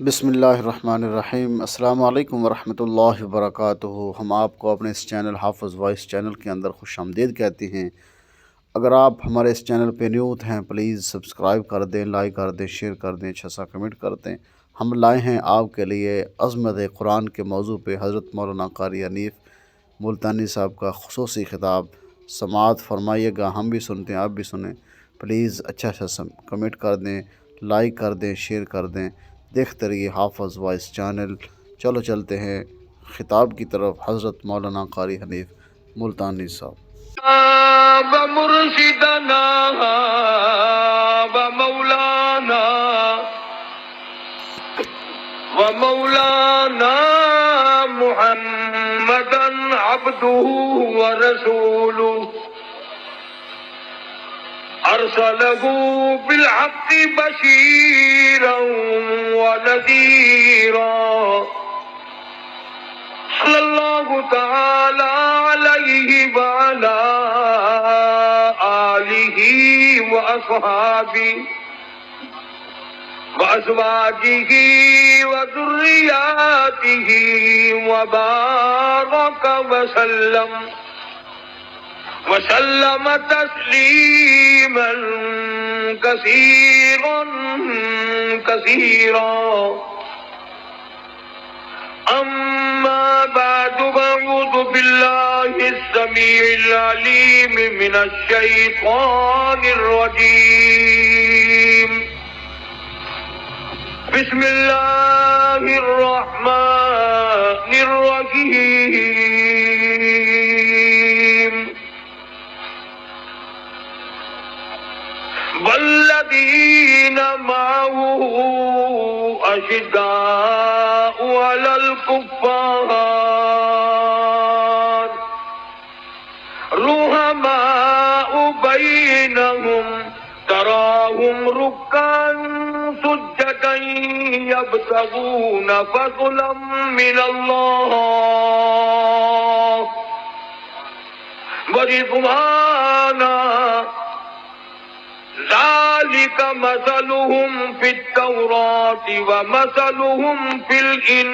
بسم اللہ الرحمن الرحیم۔ السلام علیکم ورحمۃ اللہ وبرکاتہ۔ ہم آپ کو اپنے اس چینل حافظ وائس چینل کے اندر خوش آمدید کہتے ہیں۔ اگر آپ ہمارے اس چینل پہ نیو ہیں پلیز سبسکرائب کر دیں، لائک کر دیں، شیئر کر دیں، اچھا سا کمنٹ کر دیں۔ ہم لائے ہیں آپ کے لیے عظمت قرآن کے موضوع پہ حضرت مولانا قاری حنیف ملتانی صاحب کا خصوصی خطاب۔ سماعت فرمائیے گا، ہم بھی سنتے ہیں، آپ بھی سنیں۔ پلیز اچھا سا کمنٹ کر دیں، لائک کر دیں، شیئر کر دیں۔ دیکھتے رہیے حافظ وائس چینل۔ چلو چلتے ہیں خطاب کی طرف حضرت مولانا قاری حنیف ملتانی صاحب۔ ومرشدنا ومولانا محمدا عبده ورسوله أرسله بالحق بشيرا ونذيرا صلى الله تعالى عليه وعلى آله وأصحابه وأزواجه وذرياته وبارك وسلم تسليما كثيرا أما بعد، فأعوذ بالله السميع العليم من الشيطان الرجيم. بسم الله الرحمن الرحيم. والذين معه أشداء على الكفار رحماء بينهم تراهم ركعا سجدا يبتغون فضلا من الله ورضوانا ذلك مثلهم في التوراة ومثلهم في الإنجيل.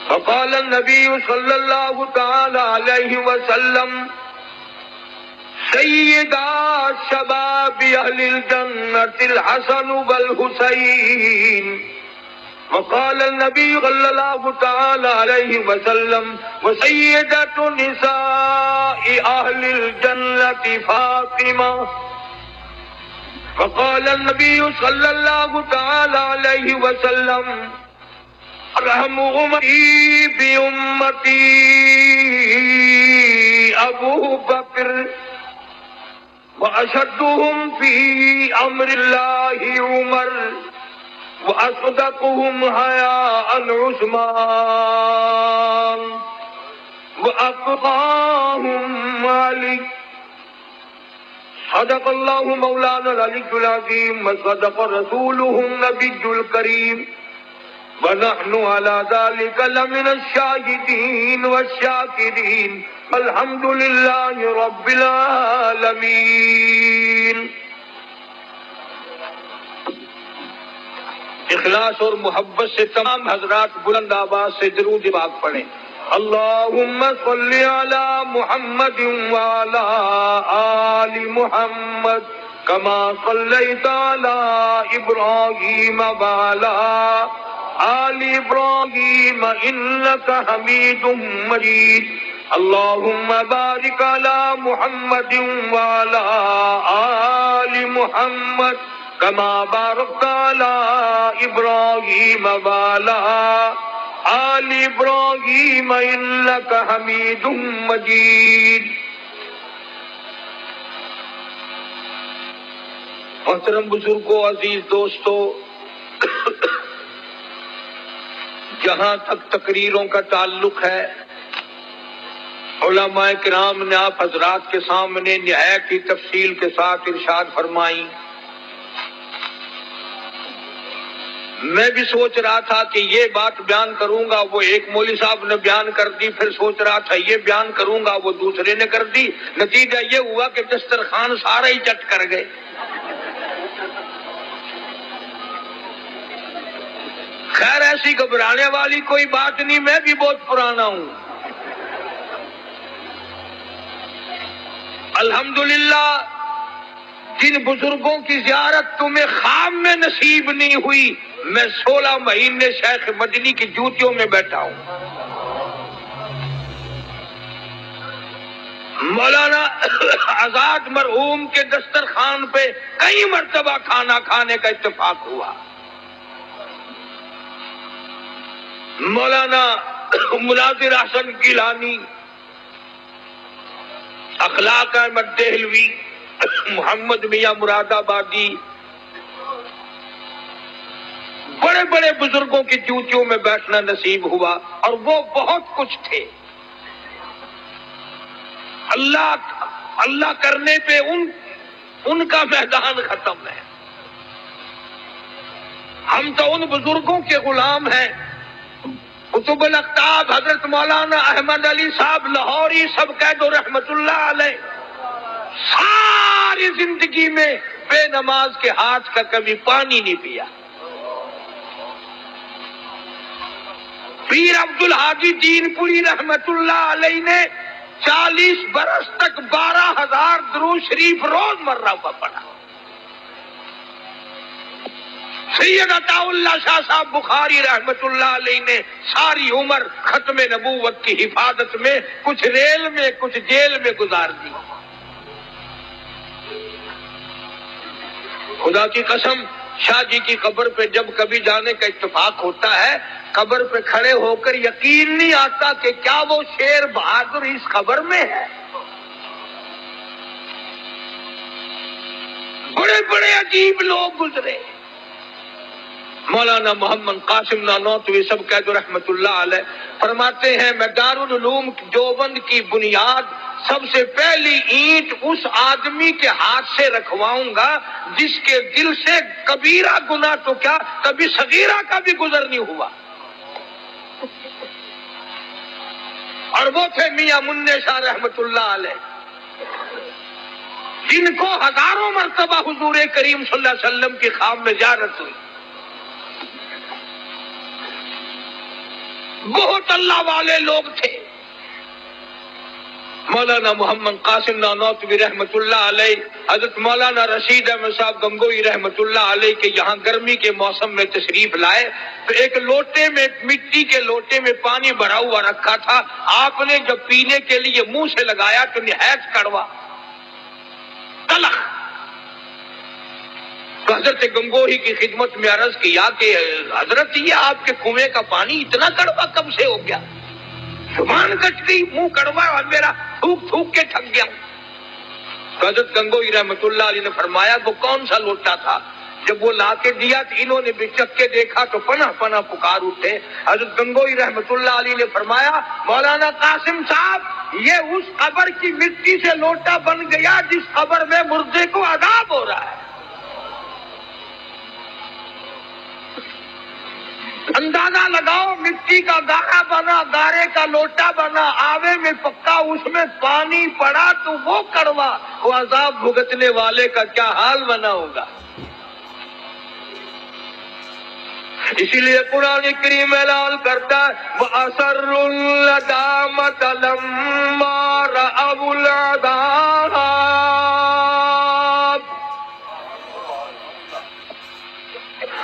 فقال النبي صلى الله تعالى عليه وسلم: سيدا شباب أهل الجنة الحسن والحسين. وقال النبي صلى الله تعالى عليه وسلم: وسيدة نساء أهل الجنة فاطمة. وقال النبي صلى الله تعالى عليه وسلم: أرحم أمتي بأمتي أبو بكر، وأشدهم في أمر الله عمر، وأصدقهم حياء عثمان، وأتقاهم علي. صدق الله مولانا العلي العظيم، وصدق رسوله النبي الكريم، ونحن على ذلك لمن الشاهدين والشاكرين. الحمد لله رب العالمين. اخلاص اور محبت سے تمام حضرات بلند آواز سے درود پاک پڑھیں. اللہم صل علی محمد وعلی آل محمد کما صلیت علی ابراہیم وعلی آل ابراہیم انک حمید مجید. اللہم بارک علی محمد وعلی آل محمد کما بارکت علی ابراہیم وعلی آل ابراہیم انک حمید مجید. محترم بزرگوں، عزیز دوستو، جہاں تک تقریروں کا تعلق ہے، علماء کرام نے آپ حضرات کے سامنے نہایت ہی تفصیل کے ساتھ ارشاد فرمائی. میں بھی سوچ رہا تھا کہ یہ بات بیان کروں گا، وہ ایک مولوی صاحب نے بیان کر دی، پھر سوچ رہا تھا یہ بیان کروں گا، وہ دوسرے نے کر دی. نتیجہ یہ ہوا کہ دسترخوان سارا ہی چٹ کر گئے. خیر ایسی گھبرانے والی کوئی بات نہیں، میں بھی بہت پرانا ہوں۔ الحمدللہ جن بزرگوں کی زیارت تمہیں خواب میں نصیب نہیں ہوئی، میں 16 مہینے شیخ مدنی کی جوتیوں میں بیٹھا ہوں۔ مولانا آزاد مرحوم کے دسترخوان پہ کئی مرتبہ کھانا کھانے کا اتفاق ہوا۔ مولانا مناظر حسن گیلانی، اخلاق احمد دہلوی، محمد میاں مراد آبادی، بڑے بڑے بزرگوں کی جوتیوں میں بیٹھنا نصیب ہوا، اور وہ بہت کچھ تھے۔ اللہ کرنے پہ ان کا میدان ختم ہے۔ ہم تو ان بزرگوں کے غلام ہیں۔ قطب الاقطاب حضرت مولانا احمد علی صاحب لاہوری سب کہہ دو رحمت اللہ علیہ، ساری زندگی میں بے نماز کے ہاتھ کا کبھی پانی نہیں پیا۔ پیر عبد الحادی دین پوری رحمت اللہ علیہ نے 40 برس تک 12,000 درود شریف روز مرہ پر پڑھا۔ سید عطا اللہ شاہ صاحب بخاری رحمت اللہ علیہ نے ساری عمر ختم نبوت کی حفاظت میں کچھ ریل میں کچھ جیل میں گزار دی۔ خدا کی قسم شاہ جی کی قبر پہ جب کبھی جانے کا اتفاق ہوتا ہے، قبر پہ کھڑے ہو کر یقین نہیں آتا کہ کیا وہ شیر بہادر اس قبر میں ہے۔ بڑے بڑے عجیب لوگ گزرے۔ مولانا محمد قاسم نانوتوی سب قید رحمت اللہ علیہ فرماتے ہیں، میں دارالعلوم دیوبند کی بنیاد سب سے پہلی اینٹ اس آدمی کے ہاتھ سے رکھواؤں گا جس کے دل سے کبیرہ گناہ تو کیا کبھی صغیرہ کا بھی گزر نہیں ہوا، اور وہ تھے میاں منع شاہ رحمت اللہ علیہ، جن کو ہزاروں مرتبہ حضور کریم صلی اللہ علیہ وسلم کی خواب میں زیارت ہوئی۔ بہت اللہ والے لوگ تھے۔ مولانا محمد قاسم نانوتوی رحمت اللہ علیہ، حضرت مولانا رشید احمد صاحب گنگوئی رحمت اللہ علیہ کے یہاں گرمی کے موسم میں تشریف لائے تو ایک لوٹے میں، مٹی کے لوٹے میں پانی بھرا ہوا رکھا تھا۔ آپ نے جب پینے کے لیے منہ سے لگایا تو نہایت کڑوا تلخ۔ تو حضرت گنگوہی کی خدمت میں عرض کیا کہ حضرت یہ آپ کے کنویں کا پانی اتنا کڑوا کب سے ہو گیا؟ زبان کٹ گئی، منہ کڑوا اور میرا تھوک تھوک کے تھک گیا۔ تو حضرت گنگوہی رحمت اللہ علیہ نے فرمایا وہ کون سا لوٹا تھا؟ جب وہ لا کے دیا تو انہوں نے بچک کے دیکھا تو پناہ پناہ پکار اٹھے۔ حضرت گنگوہی رحمت اللہ علیہ نے فرمایا مولانا قاسم صاحب یہ اس قبر کی مٹی سے لوٹا بن گیا جس قبر میں مردے کو عذاب ہو رہا ہے۔ اندازہ لگاؤ، مٹی کا گارا بنا، گارے کا لوٹا بنا، آوے میں پکا، اس میں پانی پڑا تو وہ کڑوا، وہ عذاب بھگتنے والے کا کیا حال بنا ہوگا۔ اسی لیے قرآن کریم اعلان کرتا ہے وَأَسَرُّ النَّدَامَةَ لَمَّا رَأَوُا الْعَذَابَ۔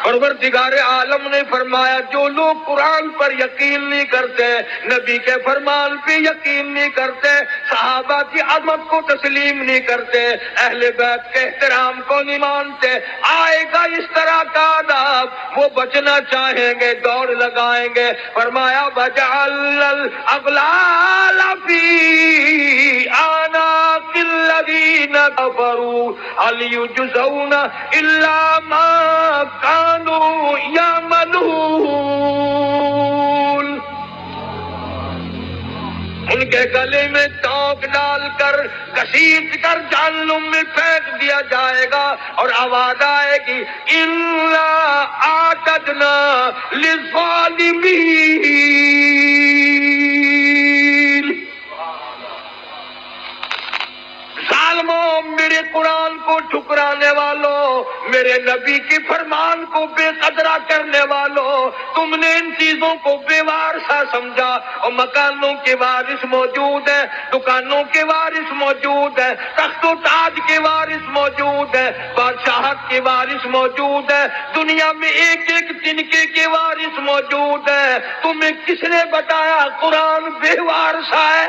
پروردگار عالم نے فرمایا جو لوگ قرآن پر یقین نہیں کرتے، نبی کے فرمان پہ یقین نہیں کرتے، صحابہ کی عظمت کو تسلیم نہیں کرتے، اہل بیت کے احترام کو نہیں مانتے، آئے گا اس طرح کا عذاب، وہ بچنا چاہیں گے دوڑ لگائیں گے۔ فرمایا وَجَعَلْنَا الْأَغْلَالَ فِي أَعْنَاقِ الَّذِينَ كَفَرُوا هَلْ يُجْزَوْنَ إِلَّا مَا كَانُوا يَعْمَلُونَ۔ ان کے گلے میں ٹوک ڈال کر گھسیٹ کر جہنم میں پھینک دیا جائے گا اور آواز آئے گی إِنَّا أَعْتَدْنَا لِلظَّالِمِينَ۔ ظالموں، میرے قرآن کو ٹھکرانے والوں، میرے نبی کی فرمان کو بے قدرہ کرنے والوں، تم نے ان چیزوں کو بے وارثہ سمجھا، اور مکانوں کے وارث موجود ہیں، دکانوں کے وارث موجود ہیں، تخت و تاج کے وارث موجود ہیں، بادشاہت کے وارث موجود ہیں، دنیا میں ایک ایک تنکے کے وارث موجود ہیں، تمہیں کس نے بتایا قرآن بے وارثہ ہے؟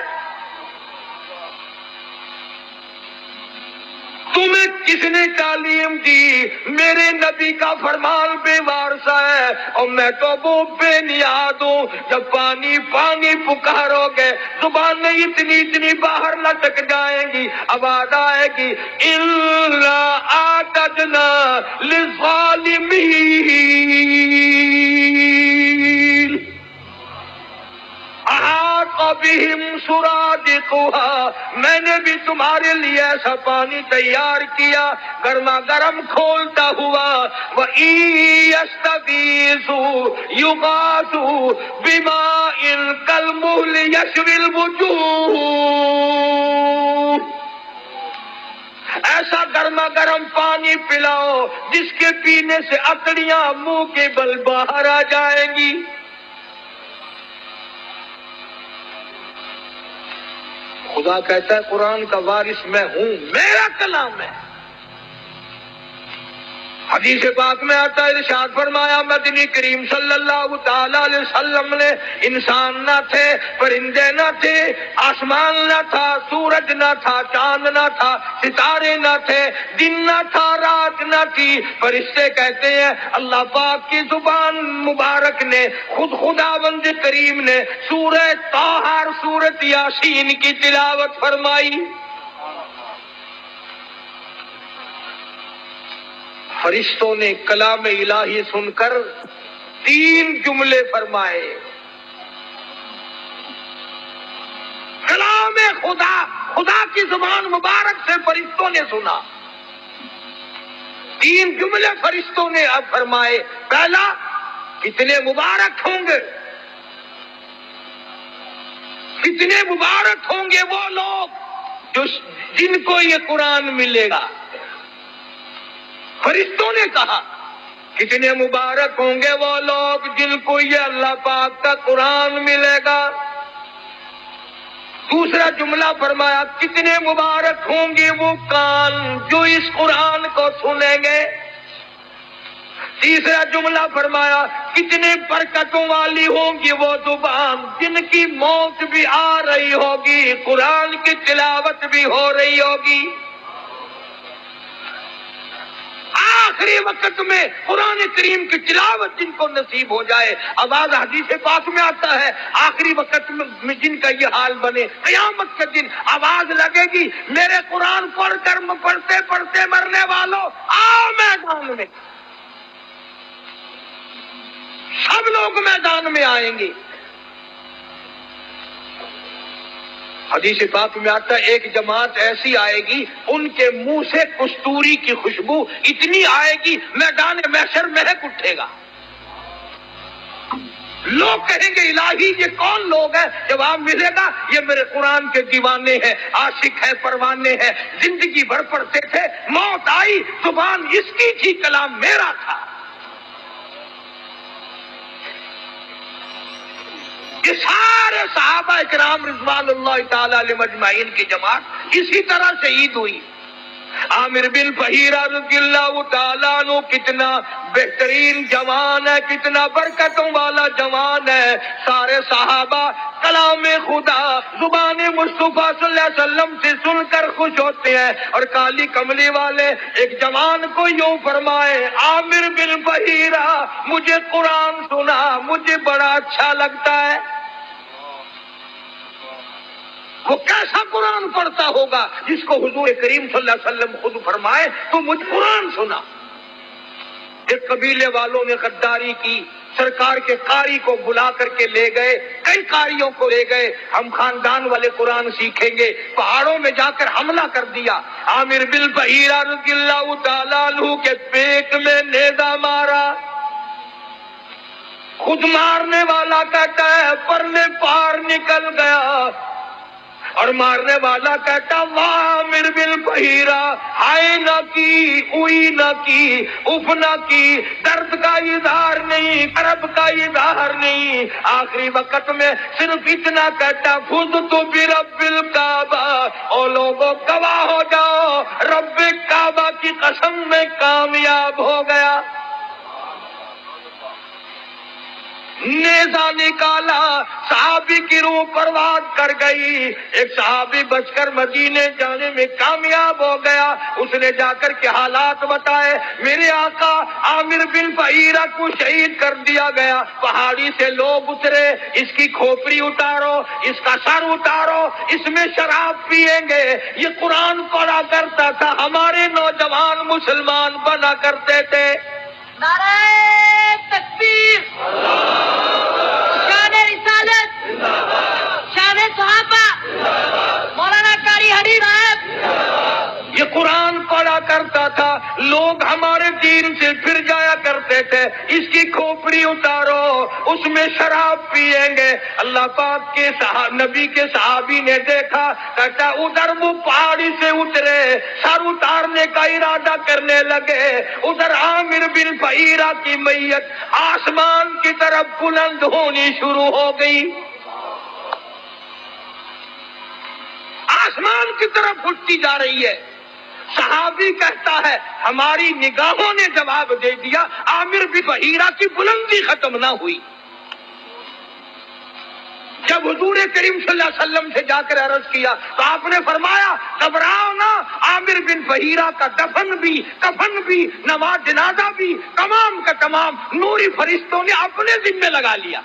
تمہیں کس نے تعلیم دی میرے نبی کا فرمان بے وارثہ ہے؟ اور میں تو وہ بے نیاد ہوں، جب پانی پانی پکارو گے زبانیں اتنی باہر لٹک جائیں گی، آواز آئے گی اِنَّا أَعْتَدْنَا لِلظَّالِمِينَ احاط بہم سرادقها، میں نے بھی تمہارے لیے ایسا پانی تیار کیا گرما گرم کھولتا ہوا، وَإِن يَسْتَغِيثُوا يُغَاثُوا بِمَاءٍ كَالْمُهْلِ يَشْوِي الْوُجُوهَ، ایسا گرما گرم پانی پلاؤ جس کے پینے سے اکڑیاں منہ کے بل باہر آ جائیں گی۔ خدا کہتا ہے قرآن کا وارث میں ہوں، میرا کلام ہے۔ حدیث پاک میں آتا ہے، ارشاد فرمایا مدنی کریم صلی اللہ تعالی علیہ وسلم نے، انسان نہ تھے، پرندے نہ تھے، آسمان نہ تھا، سورج نہ تھا، چاند نہ تھا، ستارے نہ تھے، دن نہ تھا، رات نہ تھی، فرشتے کہتے ہیں اللہ پاک کی زبان مبارک نے، خود خداوند کریم نے سورہ طٰہٰ اور سورۃ یاسین کی تلاوت فرمائی۔ فرشتوں نے کلام الہی سن کر 3 جملے فرمائے۔ کلام خدا، خدا کی زبان مبارک سے فرشتوں نے سنا، 3 جملے فرشتوں نے اب فرمائے۔ پہلا، کتنے مبارک ہوں گے، کتنے مبارک ہوں گے وہ لوگ جن کو یہ قرآن ملے گا۔ فرشتوں نے کہا کتنے مبارک ہوں گے وہ لوگ جن کو یہ اللہ پاک کا قرآن ملے گا۔ دوسرا جملہ فرمایا کتنے مبارک ہوں گے وہ کان جو اس قرآن کو سنیں گے۔ تیسرا جملہ فرمایا کتنے برکتوں والی ہوں گی وہ زبان جن کی موت بھی آ رہی ہوگی، قرآن کی تلاوت بھی ہو رہی ہوگی۔ آخری وقت میں قرآن کریم کی تلاوت جن کو نصیب ہو جائے، آواز حدیث پاک میں آتا ہے آخری وقت میں جن کا یہ حال بنے، قیامت کے دن آواز لگے گی میرے قرآن پڑھ کر پڑھتے پڑھتے مرنے والوں آؤ میدان میں۔ سب لوگ میدان میں آئیں گے۔ حدیث پاک میں آتا ہے ایک جماعت ایسی آئے گی ان کے منہ سے کستوری کی خوشبو اتنی آئے گی میدان محشر مہک اٹھے گا۔ لوگ کہیں گے الہی یہ کون لوگ ہیں؟ جواب ملے گا یہ میرے قرآن کے دیوانے ہیں، عاشق ہیں، پروانے ہیں، زندگی بھر پڑھتے تھے، موت آئی زبان اس کی تھی، کلام میرا تھا۔ یہ سارے صحابہ اکرام رضوان اللہ تعالی علیہ مجمعین کی جماعت اسی طرح شہید ہوئی۔ عامر بن فہیرہ رضی اللہ تعالیٰ عنہ کتنا بہترین جوان ہے، کتنا برکتوں والا جوان ہے۔ سارے صحابہ کلام خدا زبان مصطفیٰ صلی اللہ علیہ وسلم سے سن کر خوش ہوتے ہیں، اور کالی کملی والے ایک جوان کو یوں فرمائے عامر بن فہیرہ مجھے قرآن سنا، مجھے بڑا اچھا لگتا ہے۔ وہ کیسا قرآن پڑھتا ہوگا جس کو حضور کریم صلی اللہ علیہ وسلم خود فرمائے تو مجھ قرآن سنا۔ ایک قبیلے والوں نے غداری کی، سرکار کے قاری کو بلا کر کے لے گئے، کئی قاریوں کو لے گئے، ہم خاندان والے قرآن سیکھیں گے، پہاڑوں میں جا کر حملہ کر دیا۔ عامر بن فہیرہ رضی اللہ تعالیٰ عنہ کے پیٹ میں نیزہ مارا۔ خود مارنے والا کہتا ہے پر میں پار نکل گیا، اور مارنے والا کہتا واہ عامر بن بحیرہ، ہائے نہ کی، اوئی نہ کی، اف نہ کی، درد کا اظہار نہیں، کرب کا اظہار نہیں، آخری وقت میں صرف اتنا کہتا فزت برب الکعبہ، او لوگوں گواہ ہو جاؤ، رب کعبہ کی قسم میں کامیاب ہو گیا۔ نیزہ نکالا، صحابی کی روح پرواز کر گئی، ایک صحابی بچ کر مدینے جانے میں کامیاب ہو گیا۔ اس نے جا کر کے حالات بتائے، میرے آقا عامر بن بحیرہ کو شہید کر دیا گیا، پہاڑی سے لوگ اترے، اس کی کھوپڑی اتارو، اس کا سر اتارو، اس میں شراب پیئیں گے۔ یہ قرآن پڑھا کرتا تھا، ہمارے نوجوان مسلمان بنا کرتے تھے۔ نعرہ تکبیر، شان رسالت، شان صحابہ، مولانا قاری حبیب صاحب۔ یہ قرآن پڑھا کرتا تھا، لوگ ہمارے دین سے پھر جایا کرتے تھے، اس کی کھوپڑی اتارو، اس میں شراب پیئیں گے۔ اللہ پاک کے نبی کے صحابی نے دیکھا، کہتا ادھر وہ پہاڑی سے اترے، سر اتارنے کا ارادہ کرنے لگے، ادھر عامر بن بحیرہ کی میت آسمان کی طرف بلند ہونی شروع ہو گئی، آسمان کی طرف اٹھتی جا رہی ہے۔ صحابی کہتا ہے ہماری نگاہوں نے جواب دے دیا، عامر بن بحیرہ کی بلندی ختم نہ ہوئی۔ جب حضور کریم صلی اللہ علیہ وسلم سے جا کر عرض کیا تو آپ نے فرمایا گھبراؤ نہ، عامر بن بحیرہ کا دفن بھی، کفن بھی، نماز جنازہ بھی، تمام کا تمام نوری فرشتوں نے اپنے ذمہ لگا لیا۔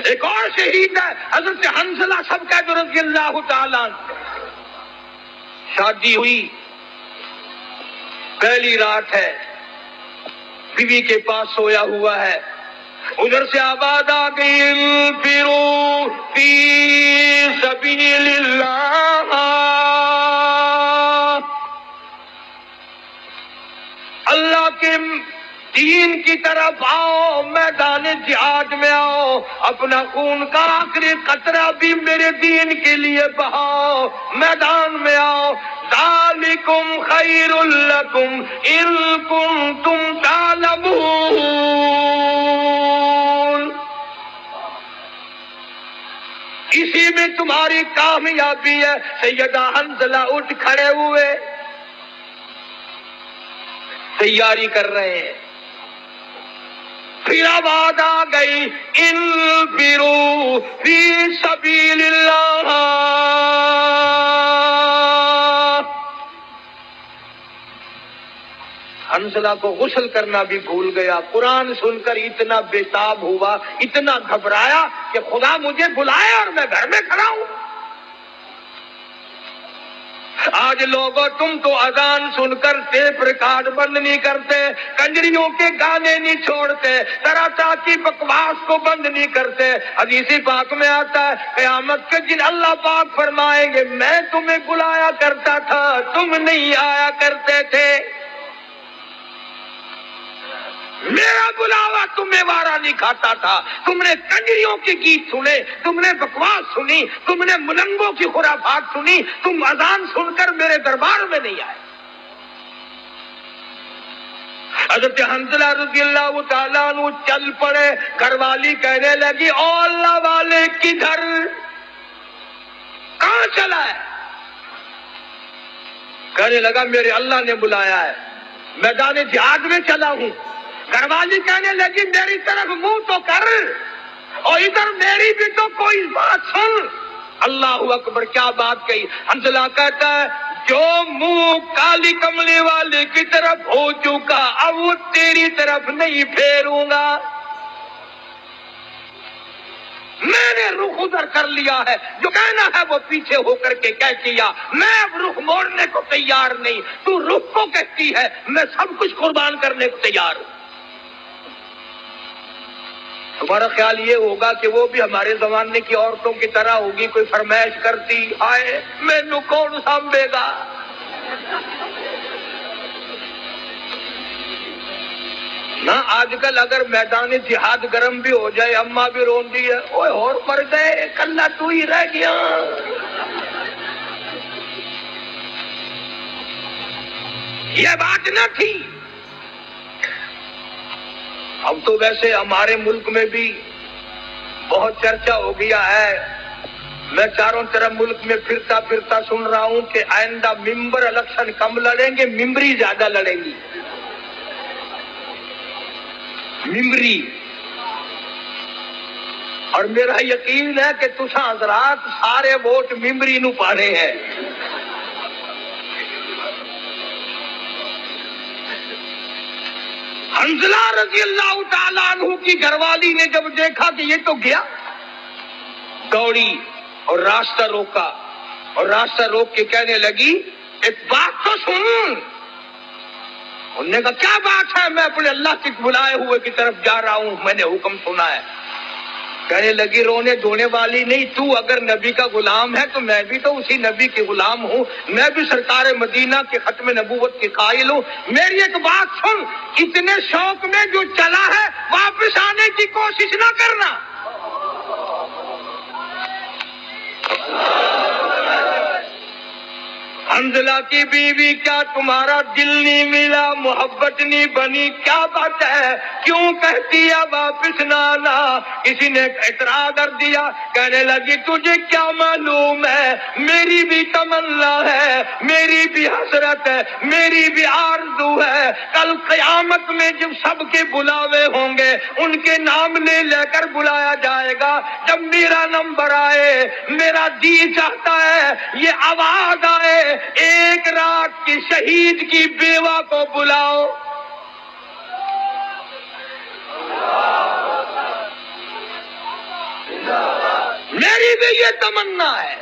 ایک اور شہید ہے حضرت حنظلہ سب کا رضی اللہ تعالیٰ عنہ۔ شادی ہوئی، پہلی رات ہے، بیوی کے پاس سویا ہوا ہے، ادھر سے آواز آ گئی انفروا فی سبیل اللہ، اللہ کے دین کی طرف آؤ، میدان جہاد میں آؤ، اپنا خون کا آخری قطرہ بھی میرے دین کے لیے بہاؤ، میدان میں آؤ۔ ذالکم خیر لکم ان کنتم تعلمون، اسی میں تمہاری کامیابی ہے۔ سیدہ حنظلہ اٹھ کھڑے ہوئے، تیاری کر رہے ہیں، پھر آواز آ گئی انفروا فی سبیل اللہ۔ حنظلہ کو غسل کرنا بھی بھول گیا، قرآن سن کر اتنا بےتاب ہوا، اتنا گھبرایا کہ خدا مجھے بلائے اور میں گھر میں کھڑا ہوں۔ آج لوگوں تم تو اذان سن کر ٹیپ ریکارڈ بند نہیں کرتے، کنجریوں کے گانے نہیں چھوڑتے، طرح طرح کی بکواس کو بند نہیں کرتے۔ حدیث پاک میں آتا ہے قیامت کے دن اللہ پاک فرمائیں گے میں تمہیں بلایا کرتا تھا، تم نہیں آیا کرتے تھے، میرا بلاوا تمہیں وارا نہیں کھاتا تھا، تم نے کنجریوں کے گیت سنے، تم نے بکواس سنی، تم نے ملنگوں کی خرافات سنی، تم اذان سن کر میرے دربار میں نہیں آئے۔ حضرت حنظلہ رضی اللہ تعالیٰ عنہ چل پڑے، گھر والی کہنے لگی او اللہ والے کدھر، کہاں چلا ہے؟ کہنے لگا میرے اللہ نے بلایا ہے، میدان جہاد میں چلا ہوں۔ گھر والی کہنے لگی میری طرف منہ تو کر، اور ادھر میری بھی تو کوئی بات سن۔ اللہ اکبر، کیا بات کہی! حنظلہ کہتا ہے جو منہ کالی کملی والے کی طرف ہو چکا اب وہ تیری طرف نہیں پھیروں گا، میں نے رخ ادھر کر لیا ہے، جو کہنا ہے وہ پیچھے ہو کر کے کہہ دیا، میں اب رخ موڑنے کو تیار نہیں، تو رخ کو کہتی ہے میں سب کچھ قربان کرنے کو تیار ہوں۔ تمہارا خیال یہ ہوگا کہ وہ بھی ہمارے زمانے کی عورتوں کی طرح ہوگی، کوئی فرمائش کرتی آئے مینو کون سانبھے گا؟ نہ آج کل اگر میدان جہاد گرم بھی ہو جائے اماں بھی رون دی ہے، اوے اور مر گئے کلہ تو ہی رہ گیا. یہ بات نہ تھی. اب تو ویسے ہمارے ملک میں بھی بہت چرچا ہو گیا ہے. میں چاروں طرف ملک میں پھرتا پھرتا سن رہا ہوں کہ آئندہ ممبر الیکشن کم لڑیں گے، ممبری زیادہ لڑیں گی. ممبری. اور میرا یقین ہے کہ تساں حضرات سارے ووٹ ممبری نو پانے ہیں. حنظلہ رضی اللہ تعالیٰ عنہ کی گھر والی نے جب دیکھا کہ یہ تو گیا، دوڑی اور راستہ روکا، اور راستہ روک کے کہنے لگی ایک بات تو سن. انہوں نے کہا کیا بات ہے؟ میں اپنے اللہ کے بلائے ہوئے کی طرف جا رہا ہوں، میں نے حکم سنا ہے. کہنے لگی رونے دھونے والی نہیں، تو اگر نبی کا غلام ہے تو میں بھی تو اسی نبی کے غلام ہوں، میں بھی سرکار مدینہ کے ختم نبوت کے قائل ہوں. میری ایک بات سن، اتنے شوق میں جو چلا ہے واپس آنے کی کوشش نہ کرنا. حنظلہ کی بیوی کیا تمہارا دل نہیں ملا، محبت نہیں بنی؟ کیا بات ہے، کیوں کہتی ہے واپس نہ آنا؟ کسی نے اعتراض کر دیا. کہنے لگی تجھے کیا معلوم ہے، میری بھی تمنا ہے، میری بھی حسرت ہے، میری بھی آرزو ہے. کل قیامت میں جب سب کے بلاوے ہوں گے ان کے نام لے کر بلایا جائے گا. جب میرا نمبر آئے میرا جی چاہتا ہے یہ آواز آئے ایک رات کی شہید کی بیوہ کو بلاؤ. میری بھی یہ تمنا ہے.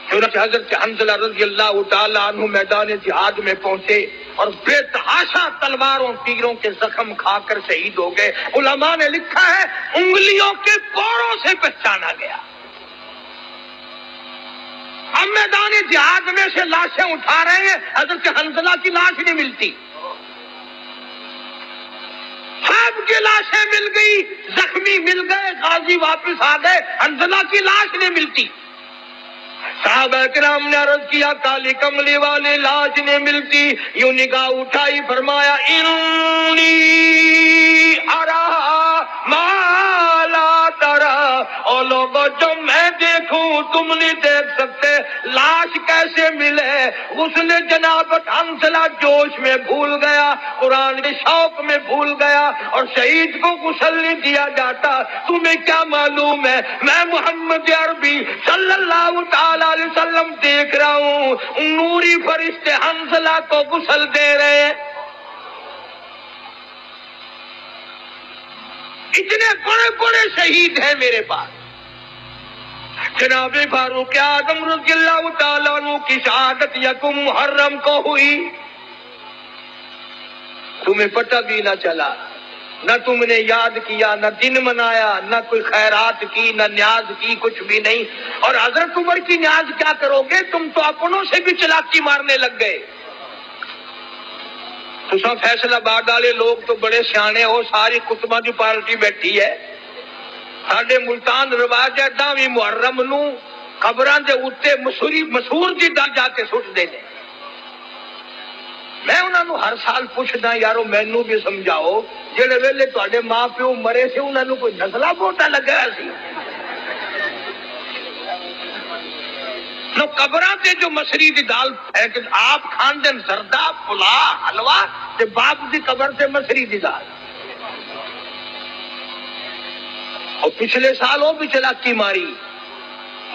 چنانچہ حضرت حنظلہ رضی اللہ تعالیٰ عنہ میدان جہاد میں پہنچے اور بے تحاشا تلواروں تیروں کے زخم کھا کر شہید ہو گئے. علماء نے لکھا ہے انگلیوں کے پوروں سے پہچانا گیا. ہم میدان جہاد میں سے لاشیں اٹھا رہے ہیں، حضرت حنظلہ کی لاش نہیں ملتی. سب کی لاشیں مل گئی، زخمی مل گئے، غازی واپس آ گئے، حنظلہ کی لاش نہیں ملتی. صحابہ کرام نے عرض کیا کالی کملی والی لاش نہیں ملتی. یوں نگاہ اٹھائی فرمایا انی ارا ما لا ترا. اور لوگوں جو میں دیکھوں تم نہیں دیکھ سکتے. لاش کیسے ملے؟ غسل جنابت حنظلہ جوش میں بھول گیا، قرآن کے شوق میں بھول گیا، اور شہید کو غسل نہیں دیا جاتا. تمہیں کیا معلوم ہے میں محمد عربی صلی اللہ تعالی علیہ وسلم دیکھ رہا ہوں نوری فرشتے حنظلہ کو غسل دے رہے ہیں. اتنے بڑے بڑے شہید ہیں میرے پاس. جناب فاروق اعظم رضی اللہ تعالیٰ عنہ کی شہادت یکم محرم کو ہوئی. تمہیں پتہ بھی نہ چلا، نہ تم نے یاد کیا، نہ دن منایا، نہ کوئی خیرات کی، نہ نیاز کی، کچھ بھی نہیں. اور حضرت عمر کی نیاز کیا کرو گے؟ تم تو اپنوں سے بھی چلاکی مارنے لگ گئے. تو سب فیصلہ آباد والے لوگ تو بڑے سیانے ہو، ساری کتبہ کی پارٹی بیٹھی ہے. ساڈے ملتان رواج ہے 10ویں محرم نو قبراں دے اوتے مسور دی دا جا کے سٹ دینے. میں انہاں نو ہر سال پوچھدا یارو مینوں بھی سمجھاؤ جڑے ویلے تواڈے ماں پیو مرے سے انہاں نو کوئی نسلا بوٹا لگا سی؟ نو قبراں تے جو مسری دی دال ہے کہ آپ کھان دین زردہ پلا حلوہ تے باپ دی قبر تے مسری دی دال. اور پچھلے سال وہ بھی چلاکی ماری،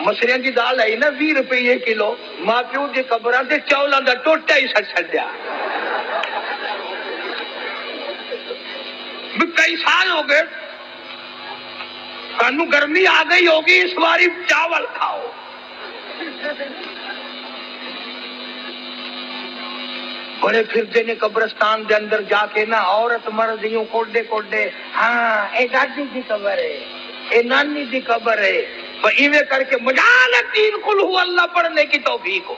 مسریاں دی دال آئی نا 20 روپے کلو، ماں پیو دی قبراں تے چولاں دا ٹوٹا ہی سٹ چھڈیا. کئی سال ہو گئے، تانوں گرمی آ گئی ہوگی، اس باری چاول کھاؤ. بڑے پھردے نے قبرستان دے اندر جا کے نا عورت مرد یوں کوڈے کوڈے، ہاں اے دادی دی قبر ہے، اے نانی دی قبر ہے، ایویں کر کے مجال 3 قل هو اللہ پڑھنے کی توفیق ہو.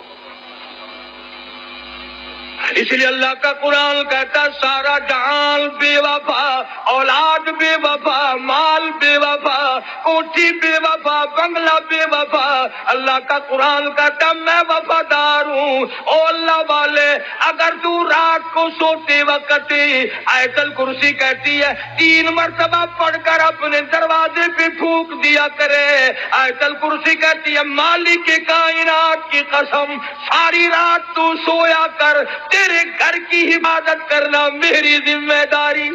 اس لیے اللہ کا قرآن کہتا ہے سارا جہان بے وفا، اولاد بے وفا، مال بے وفا، کوٹھی بے وفا، بنگلہ بے وفا، اللہ کا قرآن کہتا ہے میں وفادار ہوں۔ او اللہ والے، اگر تو رات کو سوتے وقت آیت الکرسی کہتی ہے 3 مرتبہ پڑھ کر اپنے دروازے پہ پھونک دیا کرے، آیت الکرسی کہتی ہے مالک کائنات کی قسم ساری رات تو سویا کر، تیرے گھر کی حفاظت کرنا میری ذمہ داری۔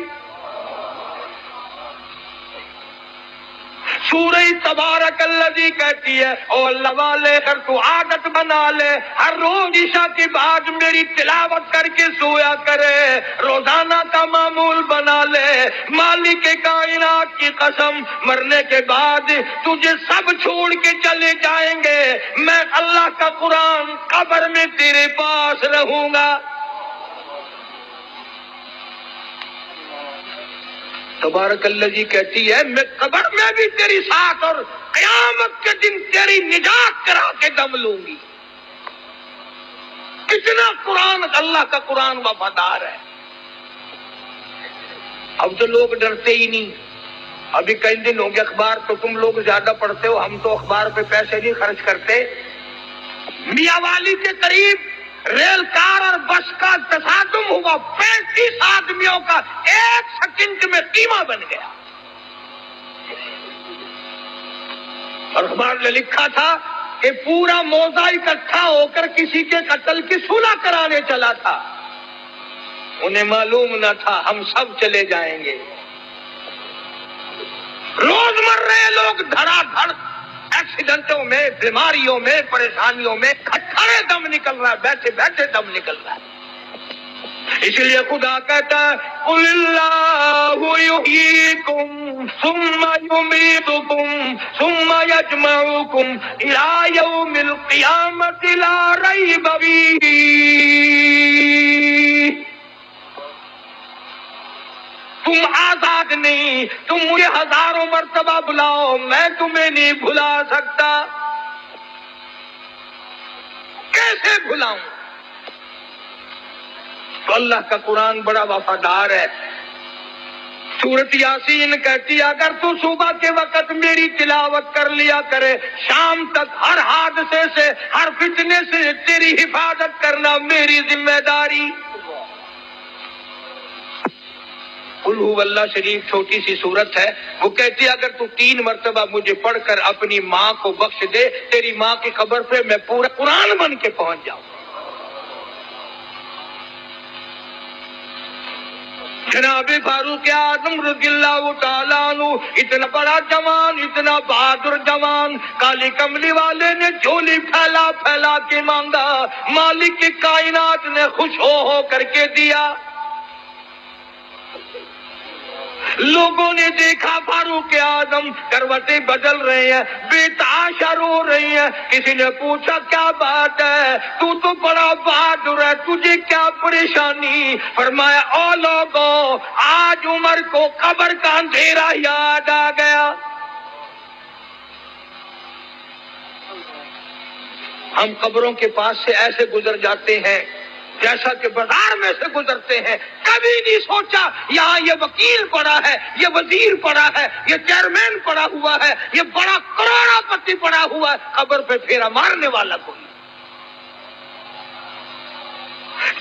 سورہ تبارک الذی کہتی ہے او اللہ والے، اگر تو عادت بنا لے ہر روز عشاء کے بعد میری تلاوت کر کے سویا کرے، روزانہ کا معمول بنا لے، مالک کائنات کی قسم مرنے کے بعد تجھے سب چھوڑ کے چلے جائیں گے، میں اللہ کا قرآن قبر میں تیرے پاس رہوں گا۔ تبارک الذی کہتی ہے میں قبر میں بھی تیری ساتھ اور قیامت کے دن تیری نجات کرا کے دم لوں گی۔ کتنا قرآن، اللہ کا قرآن وفادار ہے۔ اب تو لوگ ڈرتے ہی نہیں۔ ابھی کئی دن ہو گئے، اخبار تو تم لوگ زیادہ پڑھتے ہو، ہم تو اخبار پہ پیسے نہیں خرچ کرتے۔ میاں والی کے قریب ریل کار اور بس کا تصادم ہوا، 35 آدمیوں کا 1 سیکنڈ میں قیمہ بن گیا۔ اور اخبار نے لکھا تھا کہ پورا موضع اکٹھا ہو کر کسی کے قتل کی صلح کرانے چلا تھا، انہیں معلوم نہ تھا ہم سب چلے جائیں گے۔ روز مر رہے لوگ دھڑا دھڑ ایکسیڈنٹوں میں، بیماریوں میں، پریشانیوں میں کھڑے دم نکل رہا ہے، بیٹھے بیٹھے دم نکل رہا ہے۔ اس لیے خدا کہتا ہے قل اللہ یحییکم ثم یمیتکم ثم یجمعکم الی یوم القیامۃ لا ریب فیہ۔ تم آزاد نہیں، تم مجھے ہزاروں مرتبہ بلاؤ، میں تمہیں نہیں بھلا سکتا۔ کیسے بھلاؤں؟ تو اللہ کا قرآن بڑا وفادار ہے۔ سورۃ یاسین کہتی ہے اگر تو صبح کے وقت میری تلاوت کر لیا کرے، شام تک ہر حادثے سے، ہر فتنے سے تیری حفاظت کرنا میری ذمہ داری۔ قل هو اللہ شریف چھوٹی سی صورت ہے، وہ کہتی ہے اگر تو 3 مرتبہ مجھے پڑھ کر اپنی ماں کو بخش دے، تیری ماں کی قبر پہ میں پورا قرآن بن کے پہنچ جاؤں۔ جناب فاروق اعظم رضی اللہ تعالیٰ عنہ، اتنا بڑا جوان، اتنا بہادر جوان، کالی کملی والے نے جھولی پھیلا پھیلا کے مانگا، مالک کی کائنات نے خوش ہو کر کے دیا۔ لوگوں نے دیکھا فاروق اعظم کروٹیں بدل رہے ہیں، بے تحاشا رو رہی ہیں۔ کسی نے پوچھا کیا بات ہے، تو بڑا بہادر ہے، تجھے کیا پریشانی؟ فرمایا او لوگوں، آج عمر کو قبر کا اندھیرا یاد آ گیا۔ ہم قبروں کے پاس سے ایسے گزر جاتے ہیں جیسا کہ بازار میں سے گزرتے ہیں، کبھی نہیں سوچا یہاں یہ وکیل پڑا ہے، یہ وزیر پڑا ہے، یہ چیئرمین پڑا ہوا ہے، یہ بڑا کروڑا پتی پڑا ہوا ہے، قبر پہ پھیرا مارنے والا کوئی۔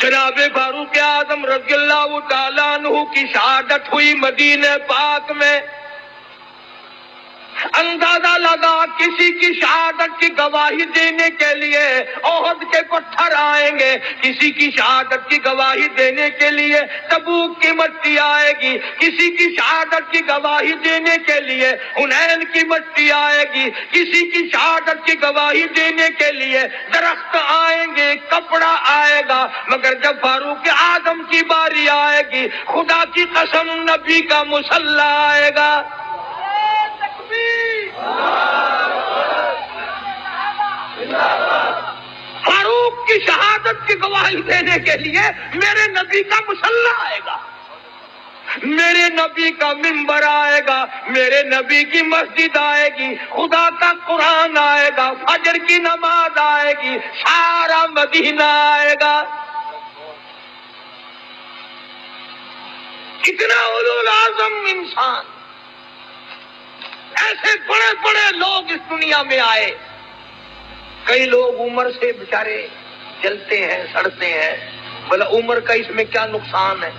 جناب فاروق اعظم رضی اللہ تعالیٰ عنہ کی شہادت ہوئی مدینہ پاک میں۔ اندازہ لگا کسی کی شہادت کی گواہی دینے کے لیے احد کے پتھر آئیں گے، کسی کی شہادت کی گواہی دینے کے لیے تبوک کی مٹی آئے گی، کسی کی شہادت کی گواہی دینے کے لیے حنین کی مٹی آئے گی، کسی کی شہادت کی گواہی دینے کے لیے درخت آئیں گے، کپڑا آئے گا، مگر جب فاروق اعظم کی باری آئے گی، خدا کی قسم نبی کا مصلی آئے گا۔ فاروق کی شہادت کی گواہی دینے کے لیے میرے نبی کا مصلی آئے گا، میرے نبی کا منبر آئے گا، میرے نبی کی مسجد آئے گی، خدا کا قرآن آئے گا، فجر کی نماز آئے گی، سارا مدینہ آئے گا۔ اتنا اولو اعظم انسان، ایسے بڑے بڑے لوگ اس دنیا میں آئے. کئی لوگ عمر سے بیچارے جلتے ہیں، سڑتے ہیں. بولا عمر کا اس میں کیا نقصان ہے؟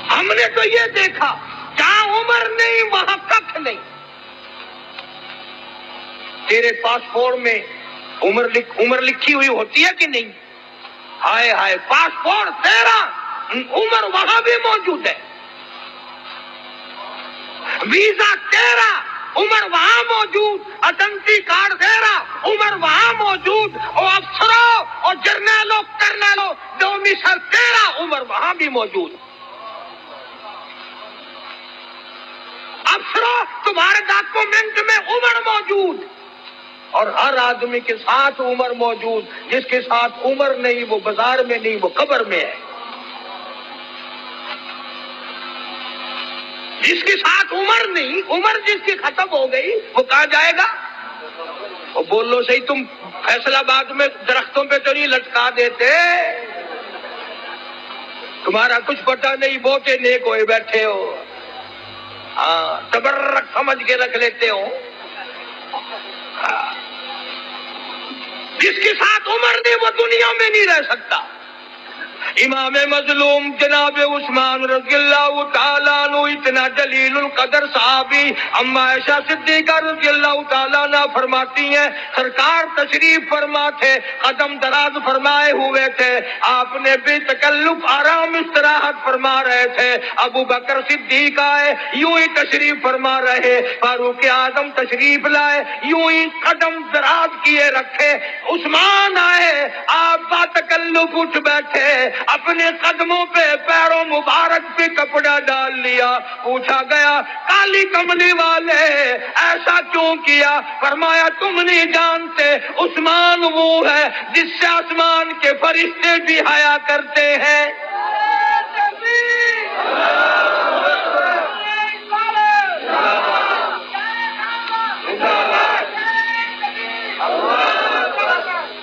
ہم نے تو یہ دیکھا جہاں عمر نہیں وہاں ککھ نہیں. تیرے پاسپورٹ میں عمر لکھی ہوئی ہوتی ہے کہ نہیں؟ ہائے ہائے، پاسپورٹ تیرا، عمر وہاں بھی موجود ہے. ویزا تیرا، عمر وہاں موجود. آئیڈینٹی کارڈ تیرا، عمر وہاں موجود. اور افسروں اور جرنیلوں کرنیلوں ڈومیسل تیرا، عمر وہاں بھی موجود. افسروں تمہارے ڈاکومنٹ میں عمر موجود، اور ہر آدمی کے ساتھ عمر موجود. جس کے ساتھ عمر نہیں وہ بازار میں نہیں، وہ قبر میں ہے. جس کے ساتھ عمر نہیں، عمر جس کی ختم ہو گئی، وہ کہاں جائے گا؟ وہ بولو صحیح، تم فیصل آباد میں درختوں پہ تو نہیں لٹکا دیتے؟ تمہارا کچھ پتہ نہیں، بہتے نیک ہوئے بیٹھے ہو. ہاں، تبرک سمجھ کے رکھ لیتے ہو. جس کے ساتھ عمر نہیں وہ دنیا میں نہیں رہ سکتا. امام مظلوم جناب عثمان رضی اللہ تعالیٰ عنہ اتنا جلیل القدر صحابی، اما عائشہ صدیقہ رضی اللہ تعالیٰ عنہ فرماتی ہیں سرکار تشریف فرما تھے، قدم دراز فرمائے ہوئے تھے. آپ نے بے تکلف آرام استراحت فرما رہے تھے. ابو بکر صدیق آئے، یوں ہی تشریف فرما رہے. فاروق اعظم تشریف لائے، یوں ہی قدم دراز کیے رکھے. عثمان آئے، آپ با تکلف اٹھ بیٹھے، اپنے قدموں پہ پیروں مبارک پہ کپڑا ڈال لیا. پوچھا گیا کالی کملی والے ایسا کیوں کیا؟ فرمایا تم نہیں جانتے عثمان وہ ہے جس سے آسمان کے فرشتے بھی حیا کرتے ہیں.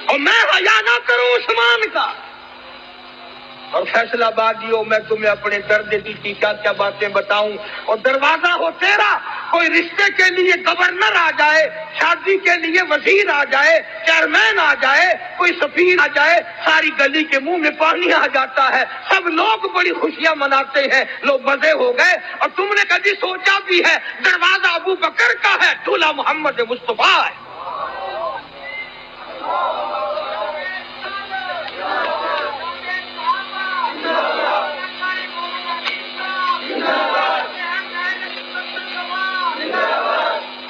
اور میں حیا نہ کروں عثمان کا. اور فیصلہ آبادیوں میں تمہیں اپنے درد دل کی کیا کیا باتیں بتاؤں. اور دروازہ ہو تیرا، کوئی رشتے کے لیے گورنر آ جائے، شادی کے لیے وزیر آ جائے، چیئرمین آ جائے، کوئی سفیر آ جائے، ساری گلی کے منہ میں پانی آ جاتا ہے. سب لوگ بڑی خوشیاں مناتے ہیں، لوگ مزے ہو گئے. اور تم نے کبھی سوچا بھی ہے دروازہ ابو بکر کا ہے، دولہا محمد مصطفیٰ ہے.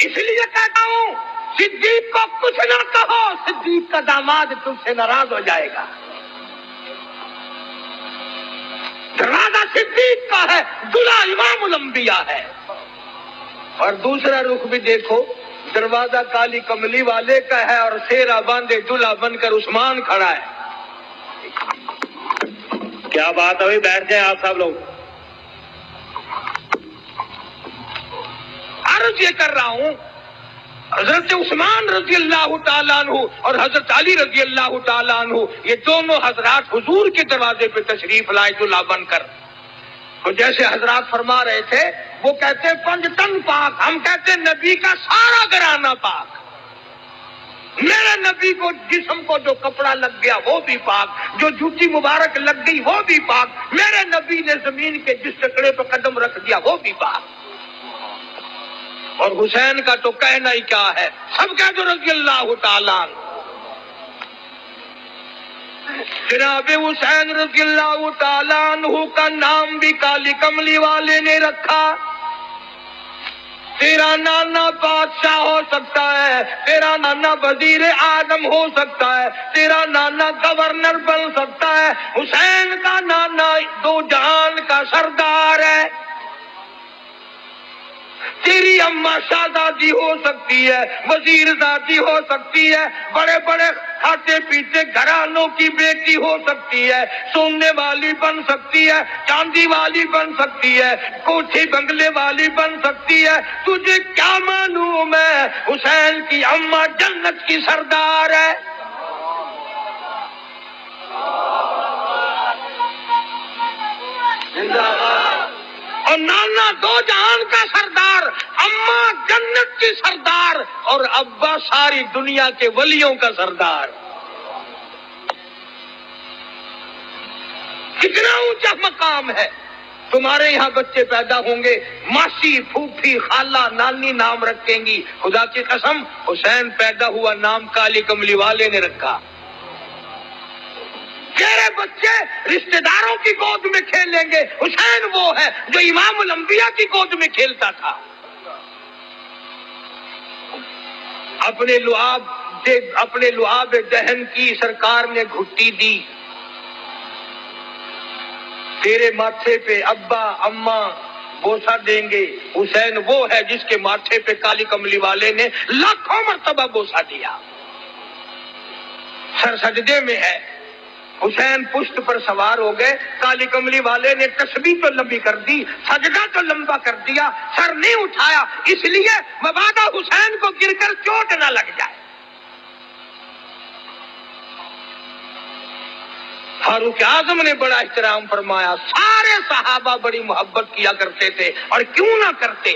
اس لیے کہتا ہوں صدیق کو کچھ نہ کہو، صدیق کا داماد تم سے ناراض ہو جائے گا. دروازہ صدیق کا ہے، دلہا امام الانبیاء ہے. اور دوسرا رخ بھی دیکھو، دروازہ کالی کملی والے کا ہے اور سیرا باندھے دلہا بن کر عثمان کھڑا ہے. کیا بات ہے، بیٹھ جائیں آپ سب لوگ. عرض یہ کر رہا ہوں حضرت عثمان رضی اللہ تعالیٰ عنہ اور حضرت علی رضی اللہ تعالیٰ عنہ، یہ دونوں حضرات حضور کے دروازے پہ تشریف لائے دلہا بن کر. تو جیسے حضرات فرما رہے تھے، وہ کہتے ہیں 5 تن پاک، ہم کہتے ہیں نبی کا سارا گھرانہ پاک. میرے نبی کو جسم کو جو کپڑا لگ گیا وہ بھی پاک، جو جوتی مبارک لگ گئی وہ بھی پاک. میرے نبی نے زمین کے جس ٹکڑے پہ قدم رکھ دیا وہ بھی پاک. اور حسین کا تو کہنا ہی کیا ہے، سب کہہ دو رضی اللہ تعالیٰ عنہ. جناب حسین رضی اللہ تعالیٰ عنہ کا نام بھی کالی کملی والے نے رکھا. تیرا نانا بادشاہ ہو سکتا ہے، تیرا نانا وزیر اعظم ہو سکتا ہے، تیرا نانا گورنر بن سکتا ہے، حسین کا نانا 2 جہان کا سردار ہے. تیری اماں شہزادی ہو سکتی ہے، وزیر زادی ہو سکتی ہے، بڑے بڑے کھاتے پیتے گھرانوں کی بیٹی ہو سکتی ہے، سونے والی بن سکتی ہے، چاندی والی بن سکتی ہے، کوٹھی بنگلے والی بن سکتی ہے. تجھے کیا معلوم ہے حسین کی اماں جنت کی سردار ہے. دو جہان کا سردار، اماں جنت کی سردار، اور ابا ساری دنیا کے ولیوں کا سردار. کتنا اونچا مقام ہے. تمہارے یہاں بچے پیدا ہوں گے، ماسی، پھوپھی، خالہ، نانی نام رکھیں گی. خدا کی قسم حسین پیدا ہوا نام کالی کملی والے نے رکھا. تیرے بچے رشتہ داروں کی گود میں کھیلیں گے، حسین وہ ہے جو امام الانبیاء کی گود میں کھیلتا تھا. اپنے لعاب دہن کی سرکار نے گھٹی دی. تیرے ماتھے پہ ابا اماں بوسہ دیں گے. حسین وہ ہے جس کے ماتھے پہ کالی کملی والے نے لاکھوں مرتبہ بوسہ دیا. سر سجدے میں ہے. حسین پشت پر سوار ہو گئے. کالی کملی والے نے تسبیح تو لمبی کر دی، سجدہ تو لمبا کر دیا، سر نہیں اٹھایا، اس لیے مبادا حسین کو گر کر چوٹ نہ لگ جائے. فاروق اعظم نے بڑا احترام فرمایا. سارے صحابہ بڑی محبت کیا کرتے تھے، اور کیوں نہ کرتے.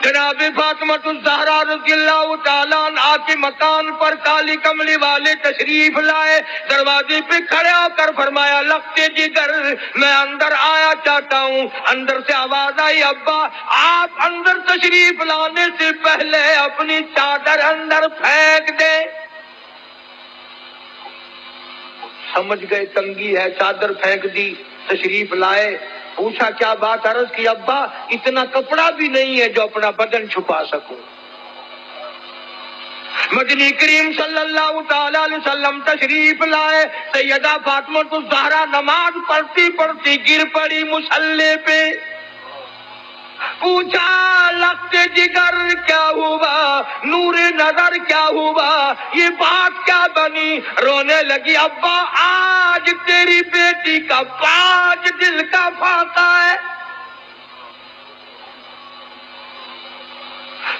جناب فاطمہ الزہرا رضی اللہ تعالیٰ عنہا کے مکان پر کالی کملی والے تشریف لائے. دروازے پہ کھڑے ہو کر فرمایا لگتے جگر میں اندر آیا چاہتا ہوں. اندر سے آواز آئی ابا آپ اندر تشریف لانے سے پہلے اپنی چادر اندر پھینک دیں. سمجھ گئے تنگی ہے، چادر پھینک دی. تشریف لائے. پوچھا کیا بات؟ عرض کی ابا اتنا کپڑا بھی نہیں ہے جو اپنا بدن چھپا سکوں. مدنی کریم صلی اللہ تعالی علیہ وسلم تشریف لائے. سیدہ فاطمہ الزہرا نماز پڑھتی پڑھتی گر پڑی مصلی پہ. پوچھا لگتے جگر کیا ہوا، نور نظر کیا ہوا، یہ بات کیا بنی؟ رونے لگی. ابا آج تیری بیٹی کا 5 دل کا فاقہ ہے.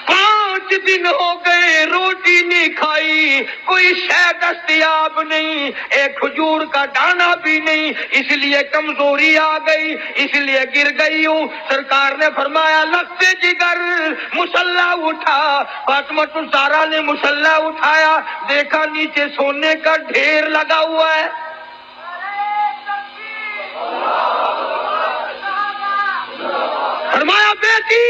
5 دن ہو گئے روٹی نہیں کھائی، کوئی شے دستیاب نہیں، ایک کھجور کا دانہ بھی نہیں، اس لیے کمزوری آ گئی، اس لیے گر گئی ہوں. سرکار نے فرمایا لگتے جگر مصلا اٹھا. فاطمہ الزہرا نے مصلا اٹھایا، دیکھا نیچے سونے کا ڈھیر لگا ہوا ہے. فرمایا بیٹی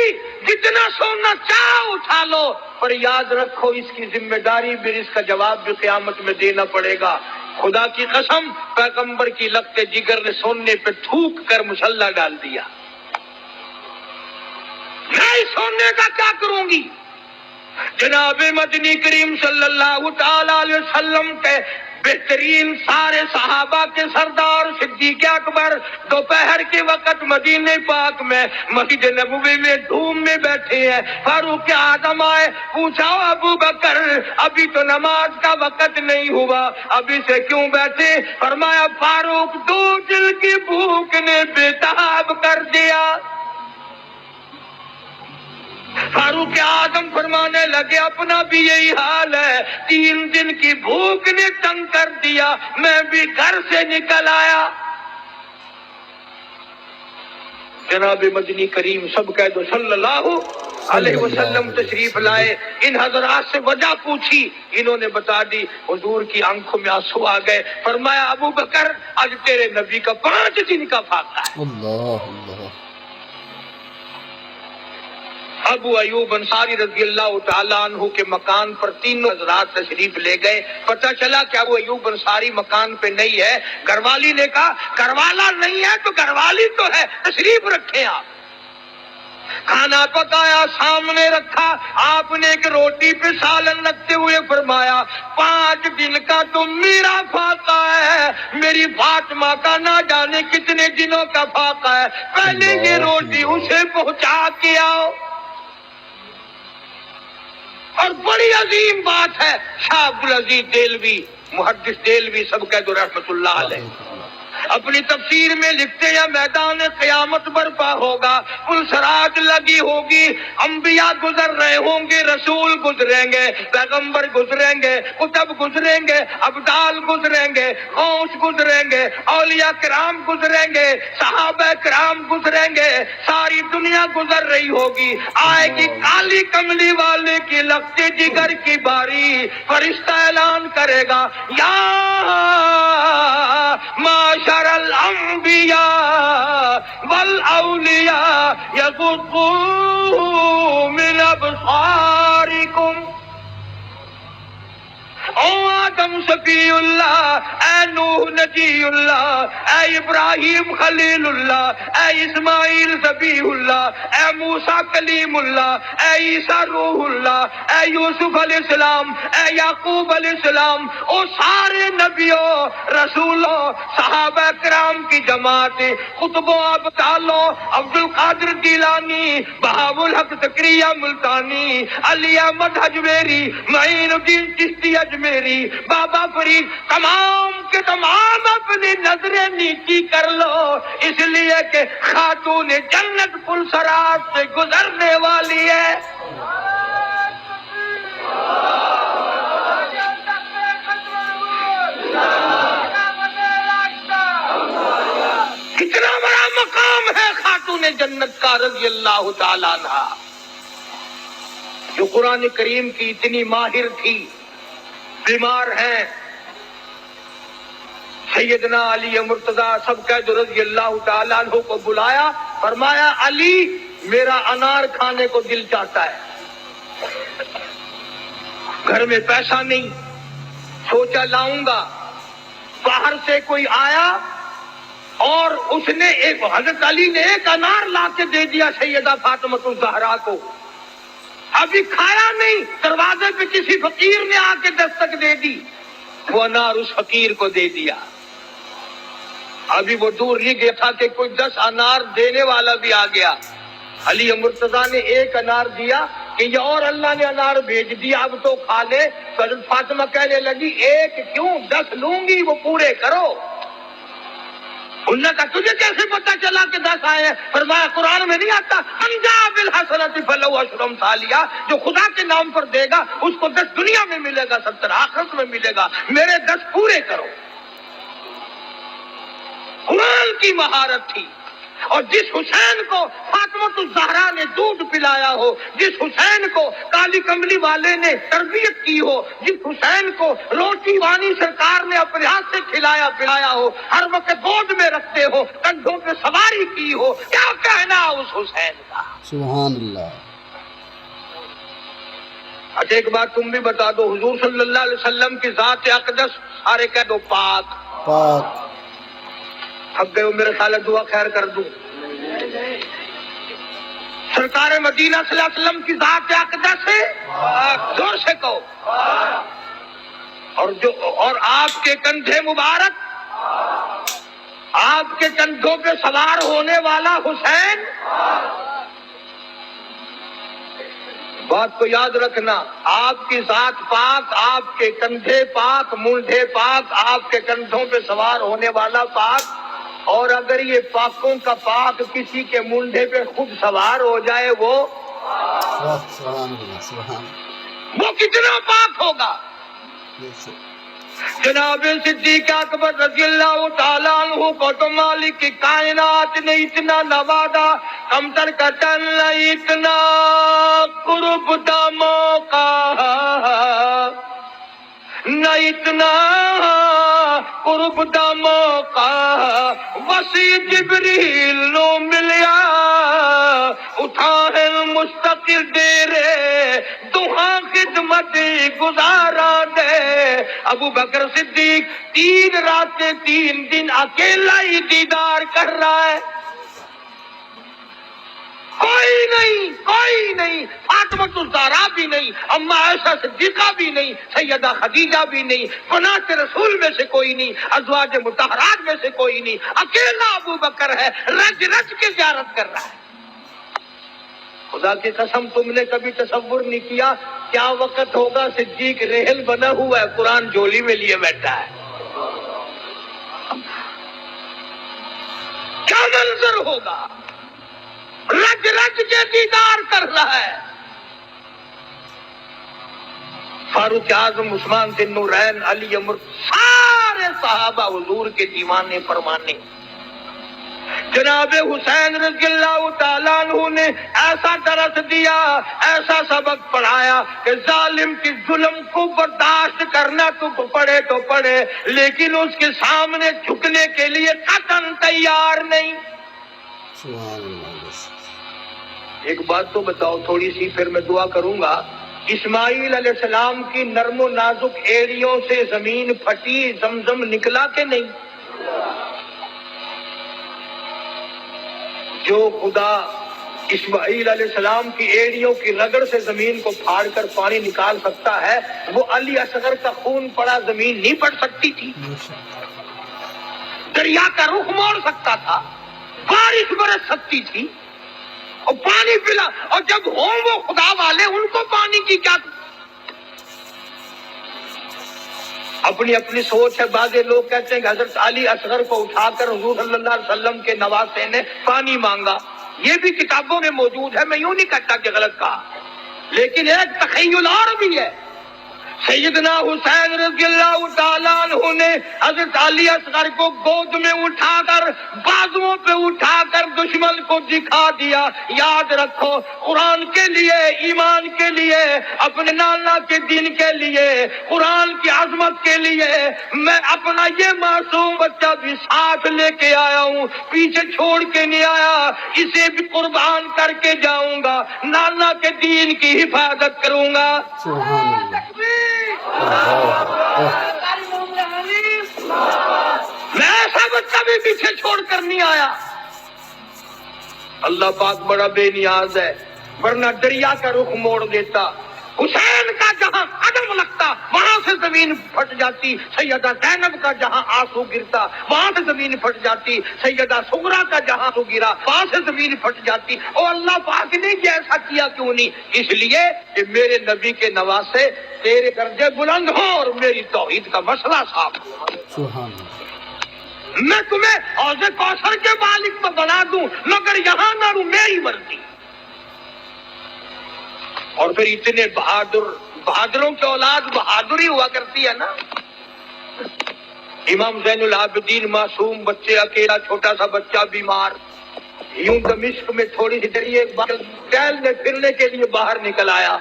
جتنا سونا چاہ اٹھا لو، پر یاد رکھو اس کی ذمہ داری بھی، اس کا جواب بھی قیامت میں دینا پڑے گا. خدا کی قسم پیغمبر کی لگتے جگر نے سونے پہ تھوک کر مصلا ڈال دیا. میں سونے کا کیا کروں گی؟ جناب مدنی کریم صلی اللہ تعالی علیہ وسلم کے بہترین سارے صحابہ کے سردار صدیق اکبر دوپہر کے وقت مدینہ پاک میں مسجد نبوی میں دھوم میں بیٹھے ہیں. فاروق اعظم آئے. پوچھا ابو بکر ابھی تو نماز کا وقت نہیں ہوا، ابھی سے کیوں بیٹھے؟ فرمایا فاروق 2 دل کی بھوک نے بےتاب کر دیا. فاروق اعظم فرمانے لگے اپنا بھی یہی حال ہے، 3 دن کی بھوک نے تنگ کر دیا، میں بھی گھر سے نکل آیا. جناب مدنی کریم سب کہہ دو صلی اللہ علیہ وسلم تشریف لائے. ان حضرات سے وجہ پوچھی، انہوں نے بتا دی. حضور کی آنکھوں میں آنسو آ گئے. فرمایا ابو بکر آج تیرے نبی کا 5 دن کا فاقہ ہے. اللہ اللہ. ابو ایوب انصاری رضی اللہ تعالیٰ عنہ کے مکان پر 3 حضرات تشریف لے گئے. پتہ چلا کہ ابو ایوب انصاری مکان پہ نہیں ہے. گھر والی نے کہا گھر والا نہیں ہے تو گھر والی تو ہے، تشریف رکھیں آپ. کھانا پکایا سامنے رکھا. آپ نے ایک روٹی پہ سالن رکھتے ہوئے فرمایا 5 دن کا تو میرا فاقہ ہے، میری فاطمہ کا نہ جانے کتنے دنوں کا فاقہ ہے، پہلے یہ روٹی اسے پہنچا کے آؤ. اور بڑی عظیم بات ہے، شاہ عبدالعزیز دہلوی محدث دہلوی سب کہہ دو رحمت اللہ علیہ، اپنی تفسیر میں لکھتے ہیں میدان قیامت برپا ہوگا، پلسرات لگی ہوگی، انبیاء گزر رہے ہوں گے، رسول گزریں گے، پیغمبر گزریں گے، کتب گزریں گے، ابدال گزریں گے، غوث گزریں گے، اولیاء کرام گزریں گے، صحابہ کرام گزریں گے، ساری دنیا گزر رہی ہوگی، آئے گی کالی کملی والے کی لگتے جگر کی باری، فرشتہ اعلان کرے گا یا معاشر الانبیاء والاولیاء یغضوا من ابصارکم، او آدم صفی اللہ، اے نوح نجی اللہ، اے ابراہیم خلیل اللہ، اے اسماعیل ذبیح اللہ، اے موسیٰ کلیم اللہ، اے عیسیٰ روح اللہ، اے یوسف علیہ السلام، اے یعقوب علیہ السلام، او سارے نبیوں رسولوں صحابہ کرام کی جماعت، قطبوں ابدالوں، عبد القادر جیلانی، بہاء الحق زکریا ملتانی، علی احمد حجویری، معین الدین چشتی میری، بابا فرید، تمام کے تمام اپنی نظریں نیچی کر لو، اس لیے کہ خاتون جنت پلسرات سے گزرنے والی ہے۔ کتنا بڑا مقام ہے خاتون جنت کا رضی اللہ تعالیٰ عنہ، جو قرآن کریم کی اتنی ماہر تھی، بیمار ہیں، سیدنا علی مرتضیٰ سب قید رضی اللہ تعالیٰ عنہ کو بلایا، فرمایا علی میرا انار کھانے کو دل چاہتا ہے، گھر میں پیسہ نہیں، سوچا لاؤں گا، باہر سے کوئی آیا اور اس نے حضرت علی نے ایک انار لا کے دے دیا سیدہ فاطمہ الزہرا کو، ابھی کھایا نہیں، دروازے پہ کسی فقیر نے آ کے دستک دے دی، وہ انار اس فقیر کو دے دیا، ابھی وہ دور نہیں گیا تھا کہ کوئی 10 انار دینے والا بھی آ گیا، علی مرتضیٰ نے ایک انار دیا کہ یہ اور اللہ نے انار بھیج دیا، اب تو کھا لے، تو حضرت فاطمہ کہنے لگی ایک کیوں 10 لوں گی، وہ پورے کرو، انہوں نے کہا تجھے کیسے پتا چلا کہ 10 آئے ہیں؟ فرمایا قرآن میں نہیں آتا من جاء بالحسنۃ فلہ عشر امثالہا، جو خدا کے نام پر دے گا اس کو 10 دنیا میں ملے گا، 70 آخرت میں ملے گا، میرے 10 پورے کرو۔ قرآن کی مہارت تھی، اور جس حسین کو فاطمہ الزہرا نے دودھ پلایا ہو، جس حسین کو کالی کملی والے نے تربیت کی ہو، جس حسین کو روٹی وانی سرکار نے اپنے ہاتھ سے کھلایا پلایا ہو، ہر وقت گود میں رکھتے ہو، کندھوں پہ سواری کی ہو، کیا کہنا اس حسین کا؟ سبحان اللہ۔ اچھا ایک بات تم بھی بتا دو، حضور صلی اللہ علیہ وسلم کی ذات اقدس سارے کہہ دو پاک پاک، اب گئے ہو میرے خیال ہے دعا خیر کر دوں، سرکار مدینہ صلی اللہ علیہ وسلم کی ذات اقدس ہے، زور سے کہو، اور آپ کے کندھے مبارک، آپ کے کندھوں پہ سوار ہونے والا حسین، بات کو یاد رکھنا، آپ کی ذات پاک، آپ کے کندھے پاک، مونڈھے پاک، آپ کے کندھوں پہ سوار ہونے والا پاک، اور اگر یہ پاکوں کا پاک کسی کے مونڈھے پہ خود سوار ہو جائے وہ سبحان اللہ، سبحان وہ کتنا پاک ہوگا۔ جناب صدیق اکبر رضی اللہ تعالیٰ عنہ کو تو مالک کی کائنات نے اتنا نوازا، کمتر کا چل اتنا قرب دا موقع، نہ اتنا قرب دا موقع، وسیع جبریل نو ملیا، اٹھا ہے مستقل دیرے دہاں خدمت گزارا دے۔ ابو بکر صدیق 3 راتیں 3 دن اکیلا ہی دیدار کر رہا ہے، کوئی نہیں، فاطمہ الزہرا بھی نہیں، اما عائشہ صدیقہ بھی نہیں، سیدہ خدیجہ بھی نہیں، بنات رسول میں سے کوئی نہیں، ازواج مطہرات میں سے کوئی نہیں، اکیلا ابو بکر ہے، رج رج کے زیارت کر رہا ہے۔ خدا کی قسم تم نے کبھی تصور نہیں کیا کیا وقت ہوگا صدیق ریحل بنا ہوا ہے، قرآن جولی میں لیے بیٹھا ہے، کیا منظر ہوگا، رج رج کے دیدار کر رہا ہے۔ فاروق اعظم، عثمان ذی نورین، علی عمر، سارے صحابہ حضور کے دیوانے فرمانے۔ جناب حسین رضی اللہ تعالیٰ عنہ نے ایسا درس دیا، ایسا سبق پڑھایا کہ ظالم کی ظلم کو برداشت کرنا تو پڑے تو پڑے، لیکن اس کے سامنے جھکنے کے لیے قطعاً تیار نہیں۔ سبحان اللہ۔ ایک بات تو بتاؤ تھوڑی سی، پھر میں دعا کروں گا۔ اسماعیل علیہ السلام کی نرم و نازک ایڑیوں سے زمین پھٹی، زمزم نکلا کہ نہیں؟ جو خدا اسماعیل علیہ السلام کی ایڑیوں کی رگڑ سے زمین کو پھاڑ کر پانی نکال سکتا ہے، وہ علی اصغر کا خون پڑا زمین نہیں پڑ سکتی تھی؟ دریا کا رخ موڑ سکتا تھا، بارش برس سکتی تھی اور پانی پلا، اور جب ہوں وہ خدا والے، ان کو پانی کی کیا؟ اپنی اپنی سوچ ہے۔ بعض لوگ کہتے ہیں کہ حضرت علی اصغر کو اٹھا کر حضور صلی اللہ علیہ وسلم کے نواسے نے پانی مانگا، یہ بھی کتابوں میں موجود ہے، میں یوں نہیں کہتا کہ غلط کہا، لیکن ایک تخیل اور بھی ہے۔ سیدنا حسین رضی اللہ تعالیٰ عنہ نے حضرت علی اصغر کو گود میں اٹھا کر، بازوؤں پہ اٹھا کر دشمن کو دکھا دیا۔ یاد رکھو، قرآن کے لیے، ایمان کے لیے، اپنے نانا کے دین کے لیے، قرآن کی عظمت کے لیے میں اپنا یہ معصوم بچہ بھی ساتھ لے کے آیا ہوں، پیچھے چھوڑ کے نہیں آیا، اسے بھی قربان کر کے جاؤں گا، نانا کے دین کی حفاظت کروں گا۔ سبحان اللہ۔ میں ایسا بچہ بھی پیچھے چھوڑ کر نہیں آیا۔ اللہ پاک بڑا بے نیاز ہے، ورنہ دریا کا رخ موڑ دیتا۔ حسین کا جہاں قدم لگتا وہاں سے زمین پھٹ جاتی، سیدہ زینب کا جہاں آنسو گرتا وہاں سے زمین پھٹ جاتی، سیدہ سغرا کا جہاں آنسو گرا وہاں سے زمین پھٹ جاتی۔ اور اللہ پاک نے ایسا کیا کیوں نہیں؟ اس لیے کہ میرے نبی کے نواسے تیرے درجے بلند ہوں اور میری توحید کا مسئلہ صاف ہو۔ سبحان اللہ۔ میں تمہیں حوض کوثر کے مالک میں بنا دوں، مگر یہاں نہ رہوں، میری مرضی۔ اور پھر اتنے بہادروں کی اولاد بہادری ہوا کرتی ہے نا۔ امام زین العابدین معصوم بچے، اکیلا چھوٹا سا بچہ بیمار، یوں دمشق میں تھوڑی سی دریے ٹہلنے پھرنے کے لیے باہر نکل آیا۔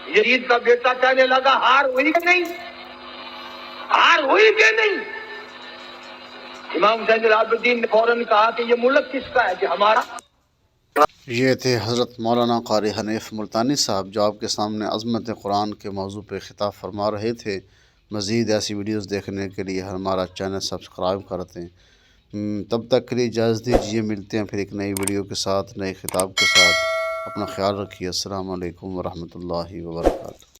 یزید کا بیٹا کہنے لگا ہار ہوئی کہ نہیں، ہار ہوئی کہ نہیں؟ امام زین العابدین نے فوراً کہا کہ یہ ملک کس کا ہے؟ کہ ہمارا۔ یہ تھے حضرت مولانا قاری حنیف ملتانی صاحب، جو آپ کے سامنے عظمت قرآن کے موضوع پہ خطاب فرما رہے تھے۔ مزید ایسی ویڈیوز دیکھنے کے لیے ہمارا چینل سبسکرائب کرتے ہیں۔ تب تک کے لیے اجازت دیجیے، ملتے ہیں پھر ایک نئی ویڈیو کے ساتھ، نئے خطاب کے ساتھ۔ اپنا خیال رکھیے۔ السلام علیکم ورحمۃ اللہ وبرکاتہ۔